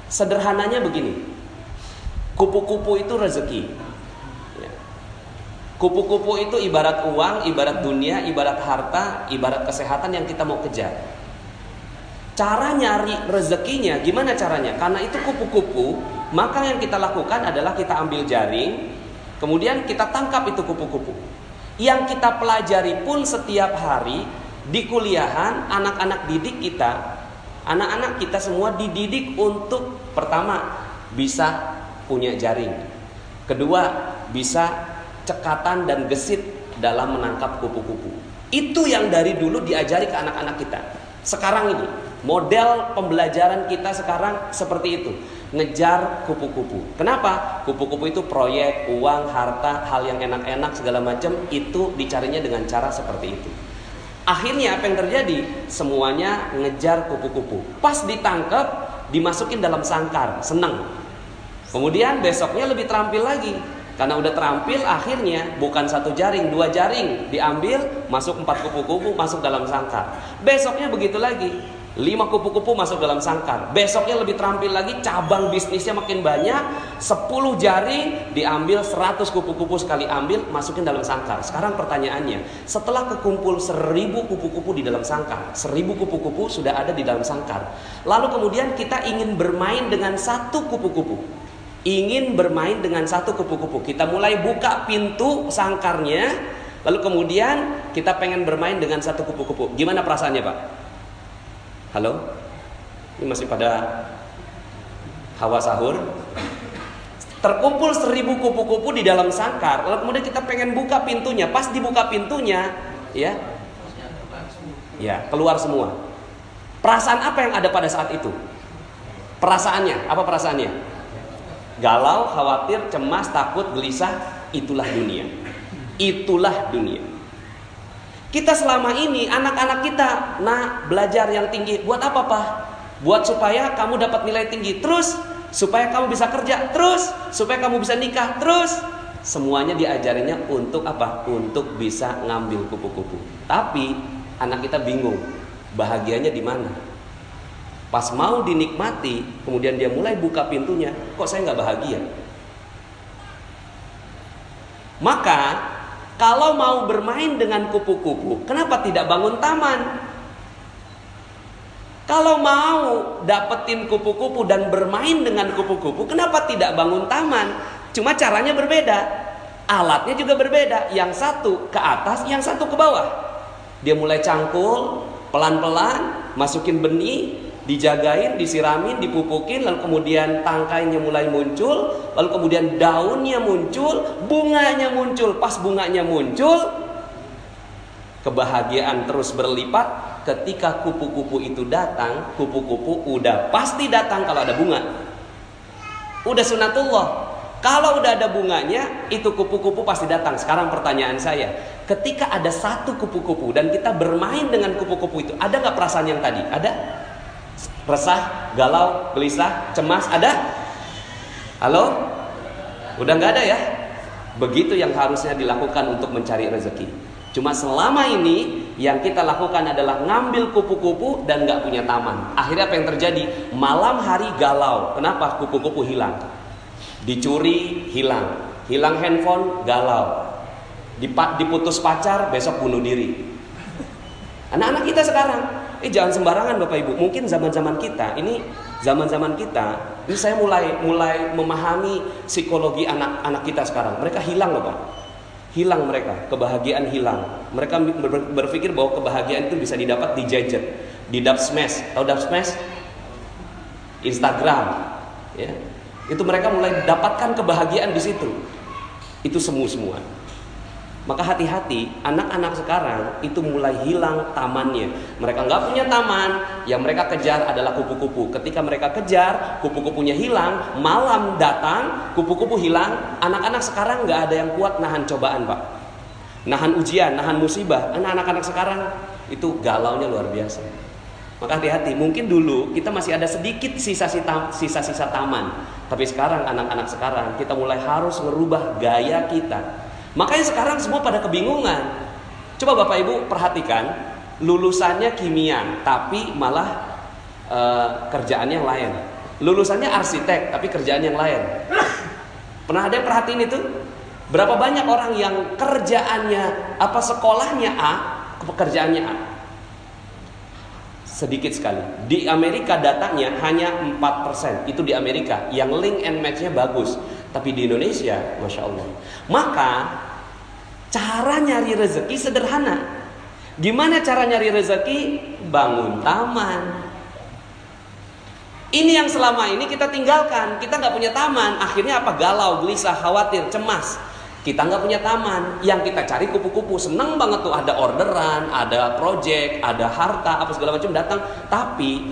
Sederhananya begini, kupu-kupu itu rezeki. Ya. Kupu-kupu itu ibarat uang, ibarat dunia, ibarat harta, ibarat kesehatan yang kita mau kejar. Cara nyari rezekinya gimana caranya? Karena itu kupu-kupu, maka yang kita lakukan adalah kita ambil jaring, kemudian kita tangkap itu kupu-kupu. Yang kita pelajari pun setiap hari di kuliahan, anak-anak didik kita, anak-anak kita semua dididik untuk pertama bisa punya jaring, kedua bisa cekatan dan gesit dalam menangkap kupu-kupu. Itu yang dari dulu diajari ke anak-anak kita. Sekarang ini model pembelajaran kita sekarang seperti itu, ngejar kupu-kupu. Kenapa? Kupu-kupu itu proyek, uang, harta, hal yang enak-enak segala macam itu dicarinya dengan cara seperti itu. Akhirnya apa yang terjadi? Semuanya ngejar kupu-kupu. Pas ditangkap, dimasukin dalam sangkar, senang. Kemudian besoknya lebih terampil lagi. Karena udah terampil, akhirnya bukan satu jaring, 2 jaring diambil, masuk 4 kupu-kupu, masuk dalam sangkar. Besoknya begitu lagi, 5 kupu-kupu masuk dalam sangkar. Besoknya lebih terampil lagi, cabang bisnisnya makin banyak, 10 jaring diambil, 100 kupu-kupu sekali ambil, masukin dalam sangkar. Sekarang pertanyaannya, setelah kekumpul 1000 kupu-kupu di dalam sangkar, 1000 kupu-kupu sudah ada di dalam sangkar. Lalu kemudian kita ingin bermain dengan satu kupu-kupu. Ingin bermain dengan satu kupu-kupu. Kita mulai buka pintu sangkarnya, lalu kemudian kita pengen bermain dengan satu kupu-kupu. Gimana perasaannya, Pak? Halo? Ini masih pada hawa sahur. Terkumpul 1000 kupu-kupu di dalam sangkar, lalu kemudian kita pengen buka pintunya. Pas dibuka pintunya, ya keluar semua. Perasaan apa yang ada pada saat itu? Perasaannya, apa perasaannya? Galau, khawatir, cemas, takut, gelisah. Itulah dunia. Itulah dunia. Kita selama ini, anak-anak kita, belajar yang tinggi. Buat apa, Pak? Buat supaya kamu dapat nilai tinggi. Terus, supaya kamu bisa kerja. Terus, supaya kamu bisa nikah. Terus, semuanya diajarinnya untuk apa? Untuk bisa ngambil kupu-kupu. Tapi, anak kita bingung. Bahagianya di mana? Pas mau dinikmati, kemudian dia mulai buka pintunya. Kok saya nggak bahagia? Maka, kalau mau bermain dengan kupu-kupu, kenapa tidak bangun taman? Kalau mau dapetin kupu-kupu dan bermain dengan kupu-kupu, kenapa tidak bangun taman? Cuma caranya berbeda, alatnya juga berbeda. Yang satu ke atas, yang satu ke bawah. Dia mulai cangkul, pelan-pelan, masukin benih, dijagain, disiramin, dipupukin, lalu kemudian tangkainya mulai muncul, lalu kemudian daunnya muncul, bunganya muncul. Pas bunganya muncul, kebahagiaan terus berlipat. Ketika kupu-kupu itu datang, kupu-kupu udah pasti datang kalau ada bunga. Udah sunatullah. Kalau udah ada bunganya, itu kupu-kupu pasti datang. Sekarang pertanyaan saya, ketika ada satu kupu-kupu dan kita bermain dengan kupu-kupu itu, ada gak perasaan yang tadi? Ada? Resah, galau, gelisah, cemas, ada? Halo? Udah gak ada ya? Begitu yang harusnya dilakukan untuk mencari rezeki. Cuma selama ini yang kita lakukan adalah ngambil kupu-kupu dan gak punya taman. Akhirnya apa yang terjadi? Malam hari galau. Kenapa? Kupu-kupu hilang. Dicuri, hilang. Hilang handphone, galau. Diputus pacar, besok bunuh diri. Anak-anak kita sekarang, jangan sembarangan Bapak Ibu. Mungkin zaman-zaman kita, ini saya mulai memahami psikologi anak-anak kita sekarang. Mereka hilang loh Pak. Hilang mereka, kebahagiaan hilang. Mereka berpikir bahwa kebahagiaan itu bisa didapat di gadget, di Dubsmash. Tahu Dubsmash? Instagram, ya. Itu mereka mulai dapatkan kebahagiaan di situ. Itu semua. Maka hati-hati, anak-anak sekarang itu mulai hilang tamannya. Mereka nggak punya taman, yang mereka kejar adalah kupu-kupu. Ketika mereka kejar, kupu-kupunya hilang, malam datang, kupu-kupu hilang. Anak-anak sekarang nggak ada yang kuat nahan cobaan Pak. Nahan ujian, nahan musibah. Anak-anak sekarang itu galaunya luar biasa. Maka hati-hati, mungkin dulu kita masih ada sedikit sisa-sisa taman. Tapi sekarang anak-anak sekarang kita mulai harus merubah gaya kita. Makanya sekarang semua pada kebingungan. Coba Bapak Ibu perhatikan, lulusannya kimia, tapi malah kerjaannya yang lain. lulusannya arsitek tapi kerjaan yang lain. Pernah ada yang perhatiin itu? Berapa banyak orang yang kerjaannya sekolahnya A, pekerjaannya A? Sedikit sekali. Di Amerika datanya hanya 4%. Itu di Amerika yang link and match-nya bagus. Tapi di Indonesia, Masya Allah. Maka cara nyari rezeki sederhana. Gimana cara nyari rezeki? Bangun taman. Ini yang selama ini kita tinggalkan. Kita gak punya taman. Akhirnya apa? Galau, gelisah, khawatir, cemas. Kita nggak punya taman, yang kita cari kupu-kupu. Seneng banget tuh, ada orderan, ada project, ada harta, apa segala macam datang. Tapi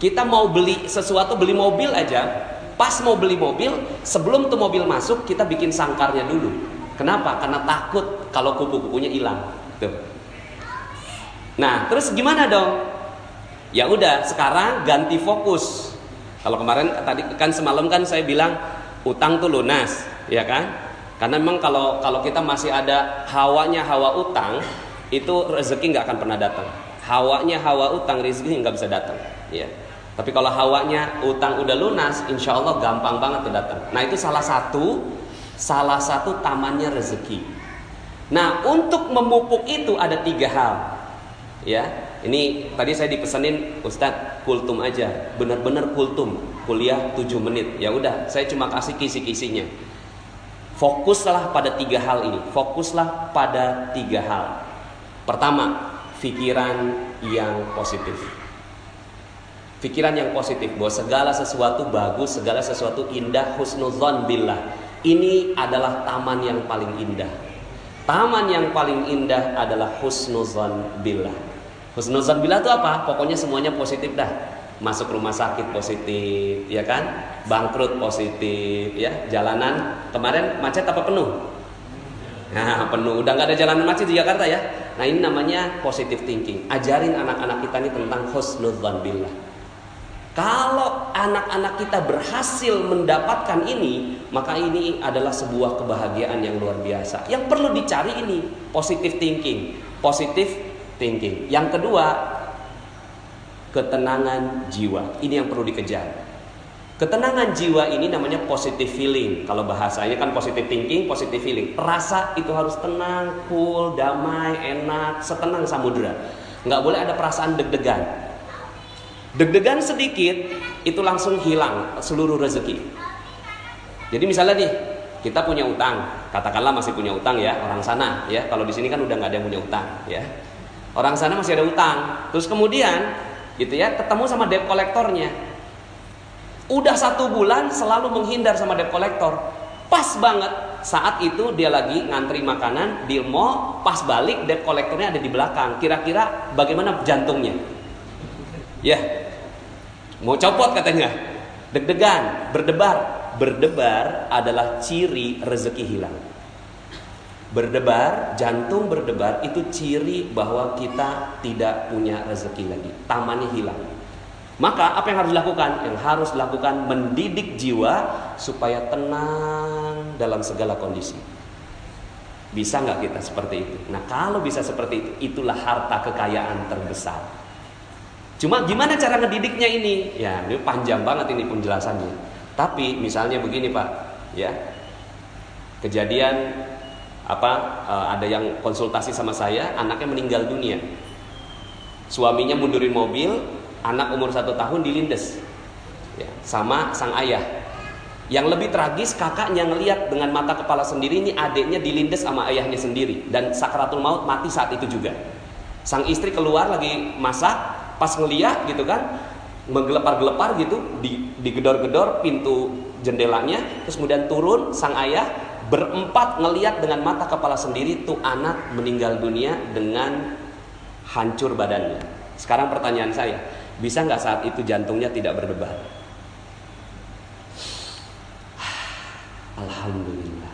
kita mau beli sesuatu, beli mobil aja, pas mau beli mobil, sebelum tuh mobil masuk kita bikin sangkarnya dulu. Kenapa? Karena takut kalau kupu-kupunya hilang. Tuh. Nah, terus gimana dong? Ya udah, sekarang ganti fokus. Kalau kemarin tadi kan semalam kan saya bilang utang tuh lunas, ya kan? Karena memang kalau kita masih ada hawanya hawa utang, itu rezeki nggak akan pernah datang. Hawanya hawa utang, rezeki nggak bisa datang. Ya. Tapi kalau hawanya utang udah lunas, insya Allah gampang banget tuh datang. Nah itu salah satu tamannya rezeki. Nah untuk memupuk itu ada 3 hal. Ya, ini tadi saya dipesenin Ustadz kultum aja, benar-benar kultum, kuliah 7 menit. Ya udah, saya cuma kasih kisi-kisinya. Fokuslah pada 3 hal ini. Fokuslah pada 3 hal. Pertama, pikiran yang positif. Pikiran yang positif bahwa segala sesuatu bagus, segala sesuatu indah, husnudzon billah. Ini adalah taman yang paling indah. Taman yang paling indah adalah husnudzon billah. Husnudzon billah itu apa? Pokoknya semuanya positif dah. Masuk rumah sakit positif, ya kan? Bangkrut positif, ya. Jalanan kemarin macet apa penuh? Nah, penuh. Udah nggak ada jalanan macet di Jakarta ya. Nah, ini namanya positive thinking. Ajarin anak-anak kita ini tentang husnudzon billah. Kalau anak-anak kita berhasil mendapatkan ini, maka ini adalah sebuah kebahagiaan yang luar biasa. Yang perlu dicari ini positive thinking. Positive thinking. Yang kedua, ketenangan jiwa. Ini yang perlu dikejar. Ketenangan jiwa ini namanya positive feeling. Kalau bahasanya kan positive thinking, positive feeling. Rasa itu harus tenang, cool, damai, enak, setenang samudra. Nggak boleh ada perasaan deg-degan. Deg-degan sedikit, itu langsung hilang seluruh rezeki. Jadi misalnya nih, kita punya utang. Katakanlah masih punya utang ya, orang sana ya. Kalau di sini kan udah nggak ada yang punya utang ya. Orang sana masih ada utang. Terus kemudian gitu ya, ketemu sama debt kolektornya. Udah 1 bulan selalu menghindar sama debt kolektor. Pas banget saat itu dia lagi ngantri makanan di mall, pas balik debt kolektornya ada di belakang. Kira-kira bagaimana jantungnya? Ya, mau copot katanya. Deg-degan, berdebar. Berdebar adalah ciri rezeki hilang. Berdebar, jantung berdebar itu ciri bahwa kita tidak punya rezeki lagi. Tamannya hilang. Maka apa yang harus dilakukan? Yang harus dilakukan mendidik jiwa supaya tenang dalam segala kondisi. Bisa nggak kita seperti itu? Nah kalau bisa seperti itu, itulah harta kekayaan terbesar. Cuma gimana cara ngedidiknya ini? Ya ini panjang banget ini penjelasannya. Tapi misalnya begini Pak, ya kejadian ada yang konsultasi sama saya, anaknya meninggal dunia. Suaminya mundurin mobil, anak umur 1 tahun dilindes ya, sama sang ayah. Yang lebih tragis, kakaknya ngelihat dengan mata kepala sendiri ini adiknya dilindes sama ayahnya sendiri, dan sakaratul maut mati saat itu juga. Sang istri keluar lagi masak, pas ngeliat gitu kan, menggelepar-gelepar gitu, digedor-gedor pintu jendelanya, terus kemudian turun sang ayah. Berempat ngeliat dengan mata kepala sendiri tuh anak meninggal dunia dengan hancur badannya. Sekarang pertanyaan saya, bisa nggak saat itu jantungnya tidak berdebar? Alhamdulillah.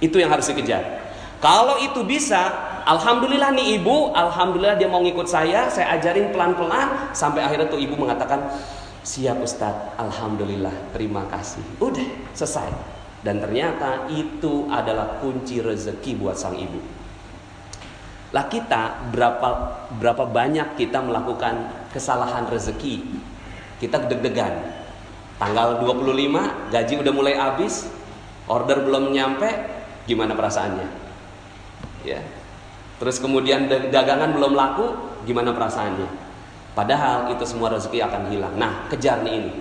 Itu yang harus dikejar. Kalau itu bisa, alhamdulillah nih ibu, alhamdulillah dia mau ngikut saya ajarin pelan-pelan sampai akhirnya tuh ibu mengatakan, siap Ustadz, alhamdulillah, terima kasih. Udah, selesai. Dan ternyata itu adalah kunci rezeki buat sang ibu. Lah kita berapa banyak kita melakukan kesalahan rezeki. Kita deg-degan. Tanggal 25 gaji udah mulai habis, order belum nyampe, gimana perasaannya? Ya. Terus kemudian dagangan belum laku, gimana perasaannya? Padahal itu semua rezeki akan hilang. Nah, kejar nih ini.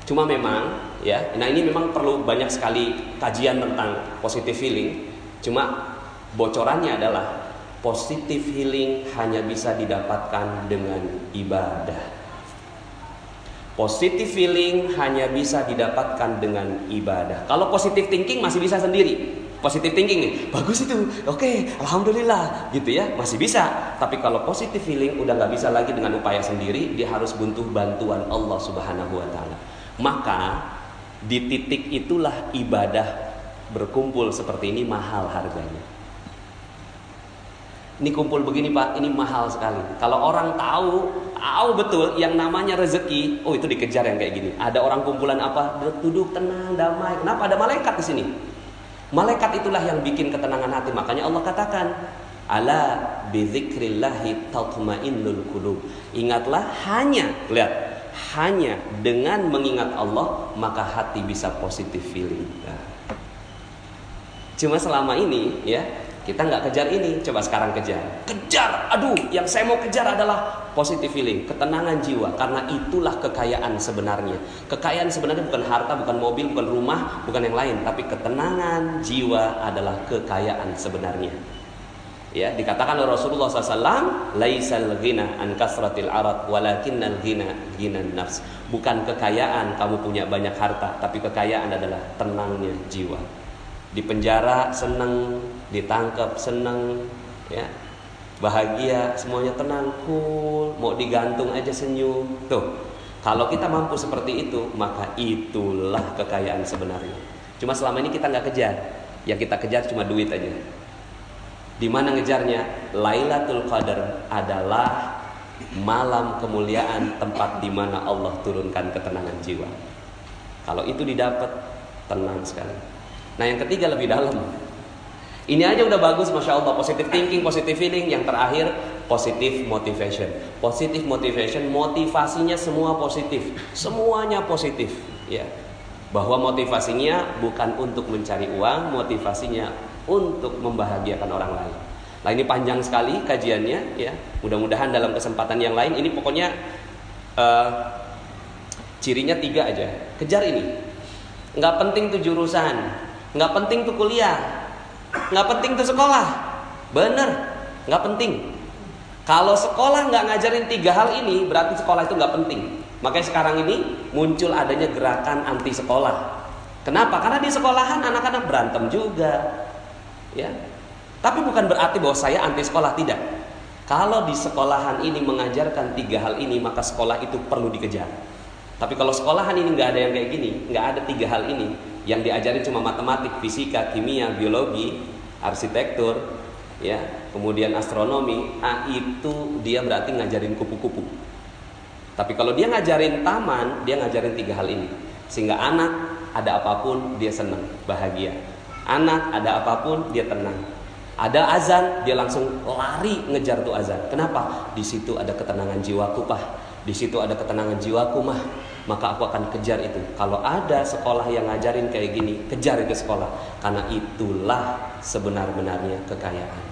Cuma memang ya, nah ini memang perlu banyak sekali kajian tentang positive healing. Cuma bocorannya adalah positive healing hanya bisa didapatkan dengan ibadah. Positive feeling hanya bisa didapatkan dengan ibadah. Kalau positive thinking masih bisa sendiri. Positive thinking nih, bagus itu, oke, alhamdulillah, gitu ya, masih bisa. Tapi kalau positive feeling udah nggak bisa lagi dengan upaya sendiri, dia harus butuh bantuan Allah Subhanahu Wa Taala. Maka di titik itulah ibadah berkumpul seperti ini mahal harganya. Ini kumpul begini Pak, ini mahal sekali. Kalau orang tahu betul yang namanya rezeki, oh itu dikejar yang kayak gini. Ada orang kumpulan apa? Duduk tenang, damai. Kenapa? Ada malaikat di sini. Malaikat itulah yang bikin ketenangan hati. Makanya Allah katakan, ala bidzikrillahi tatmainnul qulub. Ingatlah hanya dengan mengingat Allah maka hati bisa positive feeling. Nah. Cuma selama ini ya kita nggak kejar ini, coba sekarang kejar. Aduh, yang saya mau kejar adalah positive feeling, ketenangan jiwa. Karena itulah kekayaan sebenarnya. Kekayaan sebenarnya bukan harta, bukan mobil, bukan rumah, bukan yang lain, tapi ketenangan jiwa adalah kekayaan sebenarnya. Ya, dikatakan oleh Rasulullah SAW, laisal ghina an kasratil arad, walakinnal ghina ghinan nafs. Bukan kekayaan kamu punya banyak harta, tapi kekayaan adalah tenangnya jiwa. Di penjara senang, ditangkap senang, ya bahagia, semuanya tenang, cool, mau digantung aja senyum. Tuh, kalau kita mampu seperti itu, maka itulah kekayaan sebenarnya. Cuma selama ini kita nggak kejar, yang kita kejar cuma duit aja. Di mana ngejarnya? Lailatul Qadar adalah malam kemuliaan, tempat di mana Allah turunkan ketenangan jiwa. Kalau itu didapat, tenang sekali. Nah yang ketiga lebih dalam. Ini aja udah bagus, masya Allah. Positive thinking, positive feeling. Yang terakhir positive motivation. Positive motivation, motivasinya semua positif, semuanya positif. Ya, bahwa motivasinya bukan untuk mencari uang, motivasinya untuk membahagiakan orang lain. Nah ini panjang sekali kajiannya. Ya, mudah-mudahan dalam kesempatan yang lain. Ini pokoknya cirinya 3 aja. Kejar ini. Nggak penting tuh jurusan, nggak penting tuh kuliah, nggak penting tuh sekolah. Bener, nggak penting. Kalau sekolah nggak ngajarin 3 hal ini, berarti sekolah itu nggak penting. Makanya sekarang ini muncul adanya gerakan anti sekolah. Kenapa? Karena di sekolahan anak-anak berantem juga, ya. Tapi bukan berarti bahwa saya anti sekolah, tidak. Kalau di sekolahan ini mengajarkan 3 hal ini, maka sekolah itu perlu dikejar. Tapi kalau sekolahan ini nggak ada yang kayak gini, nggak ada 3 hal ini, yang diajarin cuma matematik, fisika, kimia, biologi, arsitektur, ya, kemudian astronomi, itu dia berarti ngajarin kupu-kupu. Tapi kalau dia ngajarin taman, dia ngajarin 3 hal ini, sehingga anak ada apapun dia senang, bahagia. Anak ada apapun dia tenang. Ada azan, dia langsung lari ngejar tuh azan. Kenapa? Di situ ada ketenangan jiwaku, Pak. Di situ ada ketenangan jiwaku, Mah. Maka aku akan kejar itu. Kalau ada sekolah yang ngajarin kayak gini, kejar itu sekolah. Karena itulah sebenar-benarnya kekayaan.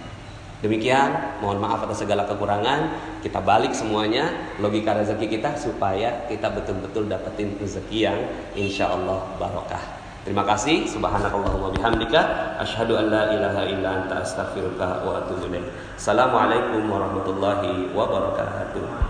Demikian, mohon maaf atas segala kekurangan. Kita balik semuanya logika rezeki kita supaya kita betul-betul dapetin rezeki yang insya Allah barokah. Terima kasih. Subhanakallahumma bihamdika asyhadu an la ilaha illa anta astaghfiruka wa atubu ilaik. Assalamualaikum warahmatullahi wabarakatuh.